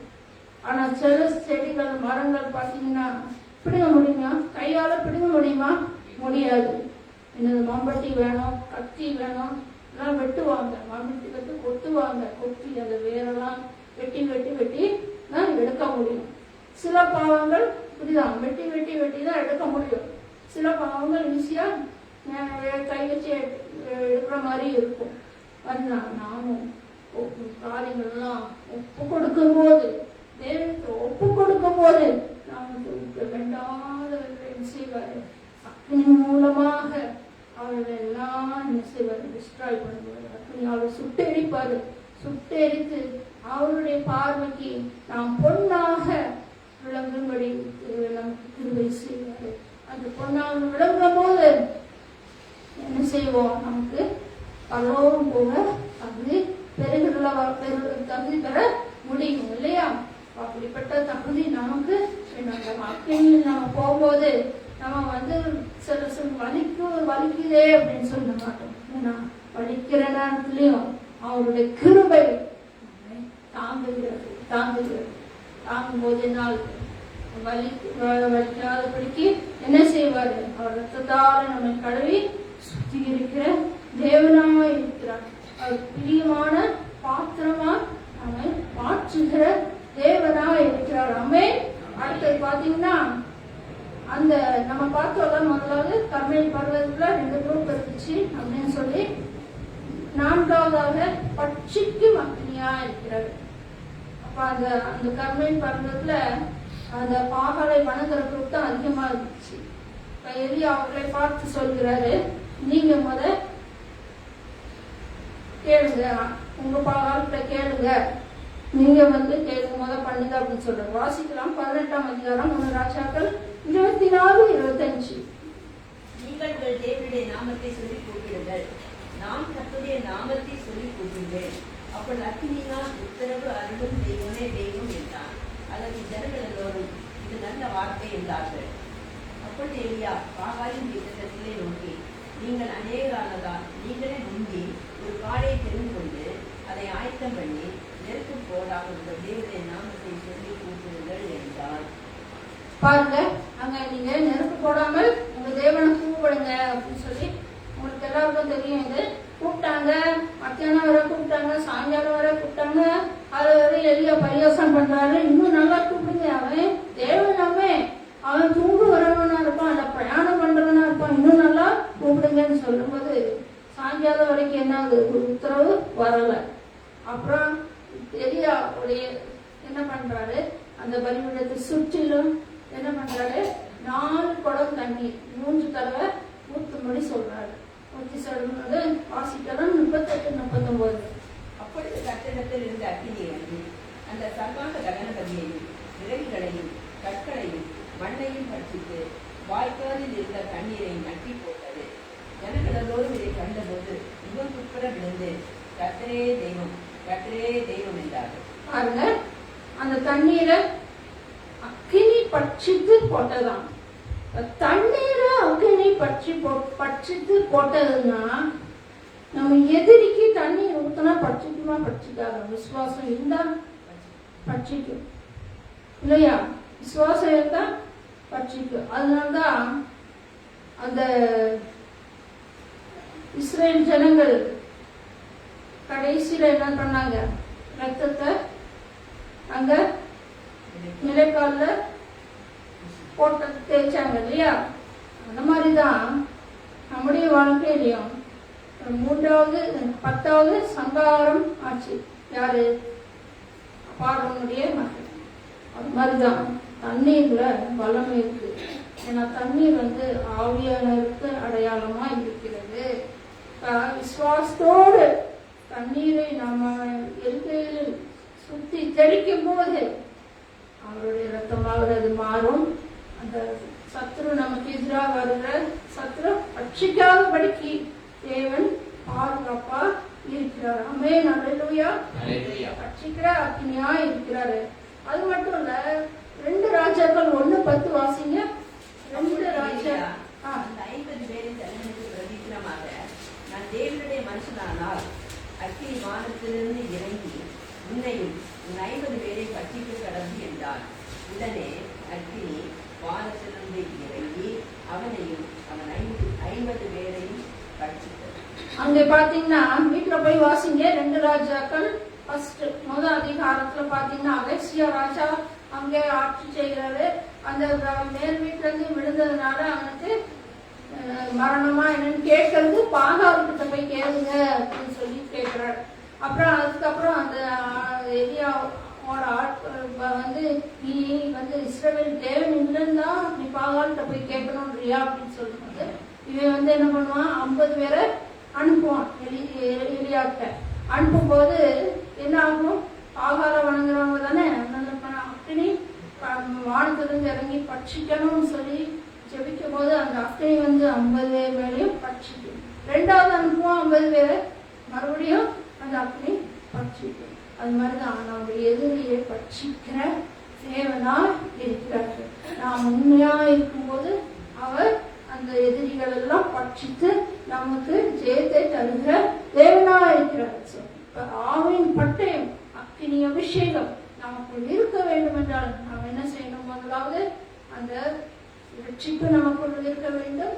Speaker 1: ஆனா சில செடிகள் மரங்கள் பார்த்தீங்கன்னா பிடுங்க முடியுமா, கையால பிடுங்க முடியுமா, முடியாது. என்னது மம்பட்டி வேணும், கத்தி வேணும், எல்லாம் வெட்டுவாங்க, மம்பட்டி கட்டி கொத்துவாங்க, கொத்தி அந்த வேரெல்லாம் வெட்டி வெட்டி வெட்டி தான் எடுக்க முடியும். சில பாவங்கள் இப்படிதான் வெட்டி வெட்டி வெட்டி தான் எடுக்க முடியும். சில பாவங்கள் ஈஸியா கை வச்சு எடுக்கிற மாதிரி இருக்கும். நாமும் காரியங்கள்லாம் ஒப்பு கொடுக்கும் போது, தேவனுக்கு ஒப்பு கொடுக்கும் போது நமக்கு வேண்டாதவர்களை செய்வாரு. அக்னி மூலமாக அவர்களை எல்லாம் என்ன செய்வாரு, டிஸ்ட்ராய் பண்ணுவாரு. அக்னியால சுட்டெரிப்பாரு. சுட்டெரித்து அவருடைய பார்வைக்கு நாம் பொன்னாக விளங்கும்படி நமக்கு கிருபை செய்வாரு. அந்த பொன்னாக விளங்கும் போது செய்வோம், நமக்கு பரலோகம் போக தகுதி தகுதி பெற முடியும் இல்லையா? அப்படிப்பட்ட தகுதி நமக்கு அக்கினியில் நம்ம போகும்போது நம்ம சில வலிக்குதே அப்படின்னு சொல்ல மாட்டோம். ஏன்னா வலிக்கிற நேரத்திலையும் அவருடைய கிருபை தாங்கும் போது நாள் வலிக்காதபடிக்கு என்ன செய்வாரு? அவர் ரத்தத்தால நம்மை கழுவி சுத்தி இருக்கிற தேவனாக இருக்கிறார். அவர் பிரியமான பாத்திரமா நம்மை மாற்றுகிற தேவனாக இருக்கிறார். அம்மே. அடுத்தது பாத்தீங்கன்னா அந்த நம்ம பார்த்தோம் முதலாவது கர்மேல் பர்வதத்துல 2 குரூப் இருந்துச்சு அப்படின்னு சொல்லி, 4வதாக பட்சிக்கும் அக்னியா இருக்கிறார். அப்ப அந்த கர்மேல் பர்வதத்துல அந்த பாகாலை வணங்குற குரூப் தான் அதிகமா இருந்துச்சு. எலியா அவர்களை பார்த்து சொல்கிறாரு, நீங்க கேளுங்க, உங்க பாகாலத்துல கேளுங்க, நீங்க கேளுங்க பண்ணுங்க அப்படின்னு சொல்றாரு. வாசிக்கலாம் 18ஆம் அதிகாரம் 1 ராஜாக்கள் 24-25.
Speaker 4: நீங்கள் உங்கள் தேவனுடைய நாமத்தை சொல்லி கூப்பிடுங்கள், நான் கர்த்தருடைய நாமத்தை சொல்லி கூப்பிடுவேன், அப்பொழுது அக்கினியினால் உத்தரவு அருளும் தெய்வமே தெய்வம் என்றான். அதற்கு ஜனங்கள் எல்லோரும் இது நல்ல வார்த்தை என்றார்கள். அப்பொழுது எலியா பாகாலின் வீட்டத்திலே நோக்கி, நீங்கள் அநேகரானதால் நீங்களே முந்தி ஒரு காடையை தெரிந்து கொண்டு அதை ஆயத்தம் பண்ணி நெருப்பு போடாக உங்கள் தேவனுடைய நாமத்தை சொல்லி கூப்பிடுங்கள் என்றார்.
Speaker 1: பாருங்க, அங்க நீங்க நெருப்பு போடாமல் உங்க தேவனை கூப்பிடுங்க அப்படின்னு சொல்லி உங்களுக்கு எல்லாருக்கும் தெரியும். இது கூப்பிட்டாங்க, மத்தியானம் வரை கூப்பிட்டாங்க, சாயங்காலம் வரை கூப்பிட்டாங்க. அது வரை எலியா பரியோசனம் பண்றாரு, இன்னும் நல்லா கூப்பிடுங்க, அவன் தேவனாமே, அவன் தூங்கு வரவனா இருப்பான், இல்ல பிரயாணம் பண்றவனா இருப்பான், இன்னும் நல்லா கூப்பிடுங்கன்னு சொல்லும்போது சாயங்காலம் வரைக்கும் என்ன ஆகுது? ஒரு உத்தரவு வரல. அப்புறம் எலியா என்ன பண்றாரு? அந்த பலிபீடத்தை சுற்றிலும் என்ன பண்றாரு? 4 குடம் தண்ணி 3 தடவை ஊத்தும்படி சொல்றாரு. ஊத்தி சொல்லும்போது வாசிக்கலாம் 38-39.
Speaker 4: அப்பொழுது கட்டிடத்தில் இருந்த அக்கினி வந்து அந்த சர்வாங்க தகனபதியையும் விறகுகளையும் கற்களையும் மண்ணையும் பற்றித்து வாய்க்காலில் இருந்த தண்ணீரை நட்டி போட்டது. ஜனங்களோரும் இதை கண்டபோது முகம் குப்புற விழுந்து கர்த்தரே தெய்வம், கர்த்தரே தெய்வம் என்றார்கள்.
Speaker 1: பாருங்க, அந்த தண்ணீரை அக்கினி பட்சித்து போட்டதான். தண்ணீரை அக்கினி பட்சித்து போட்டதுன்னா, நம்ம எதிரிக்கு தண்ணீர் ஊத்தினா பட்சிக்குமா? பட்சிக்காத. விசுவாசம் இருந்தா பட்சிக்கும் இல்லையா? விசுவாசம் இருந்தா பட்சிக்கும். அதனால்தான் அந்த இஸ்ரேல் ஜனங்கள் கடைசியில என்ன பண்ணாங்க? ரத்தத்தை அங்க நிலைக்கால போட்டு தேய்ச்சாங்க இல்லையா? அந்த மாதிரிதான் நம்முடைய வாழ்க்கையிலையும் 3வது 10வது சங்காரம் ஆச்சு. யாரு? பார்வனுடைய மக்கள். அது மாதிரிதான் தண்ணீர்ல பலம் இருக்கு. ஏன்னா தண்ணீர் ஆவியானவருக்கு அடையாளமா இருக்கிறது. விசுவாசத்தோடு தண்ணீரை நம்ம இருக்கையில் சுத்தி தெளிக்கும் போது அவருடைய ரத்தமாக அது மாறும். அந்த சத்ரு நமக்கு எதிராக வருகிற சத்ரு ரட்சிக்காதபடிக்கு தேவன் பாதுகாப்பா இருக்கிறார். ஆமென், அல்லேலூயா. ரட்சிக்கிற அக்கினியா இருக்கிறாரு. அது மட்டும் இல்ல, 2 ராஜாக்கள் 1:10 வாசிங்க. 2 ராஜா
Speaker 4: அந்த 50 பேரின் தலைமைக்கு பிரதித்திரமாக, நான் தேவனுடைய மனுஷனானால் அக்கினி வானத்திலிருந்து இறங்கி உன்னையும் உன் 50 பேரை பற்றிக்கு கடந்து என்றார். உடனே அக்கினி வானத்திலிருந்து இறங்கி அவனையும் அவன் 50 பேரையும் பற்றித்தது.
Speaker 1: அங்க பாத்தீங்கன்னா வீட்டுல போய் வாசிங்க. 2 ராஜாக்கள் முதல் அதிகாரத்துல பாத்தீங்கன்னா அகசியா ராஜா அங்கே ஆட்சி செய்கிறாரு. அந்த மேல் வீட்டுல இருந்து விழுந்ததுனால அவனுக்கு மரணமா என்னன்னு கேட்கறது, பாகாவுக்கிட்ட போய் கேளுங்க அப்படின்னு சொல்லி கேட்கிறாரு. அப்புறம் அதுக்கப்புறம் அந்த எலியாவோட ஆட்கள் நீ இஸ்ரவேல் தேவன் இல்லைன்னா நீ பாகால்கிட்ட போய் கேட்கணும்ன்றியா அப்படின்னு சொல்லும்போது இவன் என்ன பண்ணுவான்? 50 பேரை அனுப்புவான் எலியாக்கிட்ட. அனுப்பும்போது என்ன ஆகும்? ஆகார வணங்குறவங்க தானே அக்கினி வானத்திலிருந்து இறங்கி பட்சிக்கணும்னு சொல்லி ஜெபிக்கும் போது அந்த அக்கினி 50 பேர் மேலேயும் பட்சிக்கும். ரெண்டாவது அனுப்புவோம் 50 பேரை, மறுபடியும் அந்த அக்னி பட்சிக்கும். அது மாதிரிதான் நம்முடைய எதிரியை பட்சிக்கிற தேவனாய் இருக்கிறார்கள். நாம் உண்மையா இருக்கும்போது அவர் அந்த எதிரிகள் எல்லாம் பட்சித்து நமக்கு ஜெயத்தை தருகிற தேவனாய் இருக்கிறார். ஆவின் பட்டயம், அக்கினி அபிஷேகம் நமக்குள் இருக்க வேண்டும் என்றால் நாம் என்ன செய்யணும்? முதலாவது அந்த ரட்சிப்பு நமக்குள் இருக்க வேண்டும்,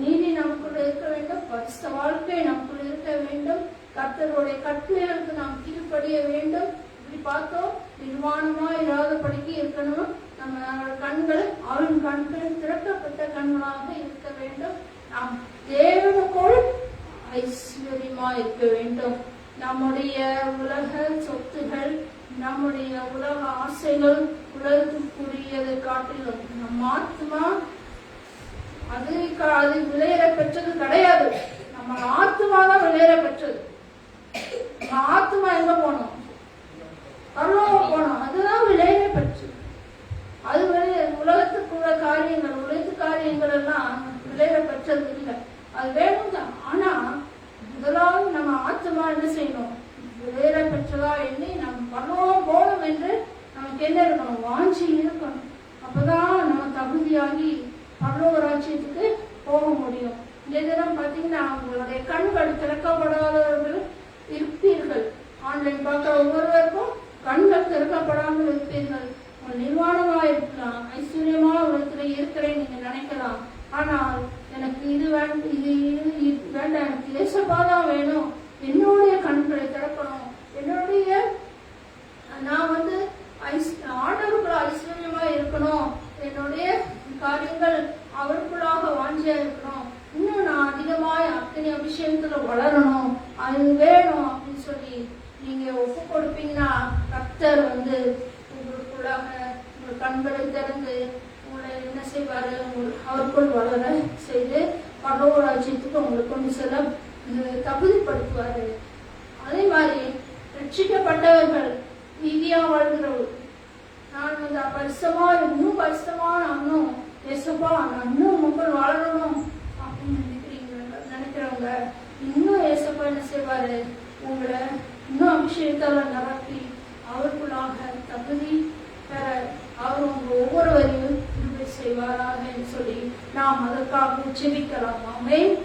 Speaker 1: நீதி நமக்குள்ள இருக்க வேண்டும், பரிசுத்த வாழ்க்கை நமக்குள்ள இருக்க வேண்டும், கர்த்தருடைய கட்டளைகளுக்கு நாம் கீழ்ப்படிய வேண்டும். இப்படி பார்த்தோம், நிர்வாணமா இராதபடிக்கு இருக்கணும். நம்ம கண்கள் அவன் கண்கள் திறக்கப்பட்ட கண்களாக இருக்க வேண்டும். நாம் தேவனுக்குள் ஐஸ்வர்யமா இருக்க வேண்டும். நம்முடைய உலக சொத்துகள், நம்முடைய உலக ஆசைகள், உலகத்துக்குரியதை காட்டிலும் நம் ஆத்மா அது விளையற பெற்றது கிடையாது. நம்ம ஆத்மாதான் விளையற பெற்றது. நம்ம ஆத்மா எங்க போனோம்? பரலோகம் போனோம். அதுதான் விளையற பெற்றது. அது உலகத்துக்குள்ள காரியங்கள், உலகத்து காரியங்கள் எல்லாம் விளையற பெற்றது இல்லை. அது வேணும் தான். ஆனா முதலாவது நம்ம ஆத்மா என்ன செய்யணும்? விளையற பெற்றதா எண்ணி நம்ம பரலோகம் போகணும் என்று நமக்கு என்ன இருக்கணும்? வாஞ்சி இருக்கணும். அப்பதான் நம்ம தகுதியாகி பரலோக ராஜ்யத்துக்கு போக முடியும். இந்த தினம் பார்த்தீங்கன்னா உங்களுடைய கண்கள் திறக்கப்படாதவர்கள் இருப்பீர்கள். ஆன்லைன் பார்க்க ஒவ்வொருவருக்கும் கண்கள் திறக்கப்படாமல் இருப்பீர்கள். நிர்வாணமா இருக்கலாம், ஐஸ்வர்யமா உலகத்துல இருக்கிறேன் நீங்க நினைக்கலாம். ஆனால் எனக்கு இது வேண்டாம், இது வேண்டாம், எனக்கு ஏசப்பாதான் வேணும், என்னுடைய கண்களை திறக்கணும், என்னுடைய நான் ஆண்டவருக்குள்ள ஐஸ்வர்யமா இருக்கணும், என்னுடைய காரியங்கள் அவருக்குள்ளாக வாஞ்சியா இருக்கணும், இன்னும் நான் அதிகமாய் அத்தனை அபிஷேகத்துல வளரணும், அது வேணும் அப்படின்னு சொல்லி நீங்க ஒப்பு கொடுப்பீங்கன்னா கர்த்தர் உங்களுக்குள்ளாக உங்கள் கண்களை திறந்து உங்களை என்ன செய்வாரு? அவருக்குள் வளர செய்து பரலோக ராஜ்யத்துக்கு உங்களை கொண்டு செல்ல தகுதிப்படுத்துவாரு. அதே மாதிரி ரட்சிக்கப்பட்டவர்கள் நீதியா வாழ்கிறவர்கள், நான் பரிசமா இன்னும் பரிசமா நானும் ஏசப்பா நான் இன்னும் மக்கள் வாழணும் அப்படின்னு நினைக்கிறவங்க இன்னும் ஏசப்பா என்ன செய்வாரு? உங்களை இன்னும் அபிஷேகத்தால நிரப்பி அவருக்குள்ளாக தகுதி பெற அவர் உங்க ஒவ்வொருவரையும் கிருபை செய்வாராக என்று சொல்லி நாம் அதற்காக ஜெபிக்கலாம். ஆமென்.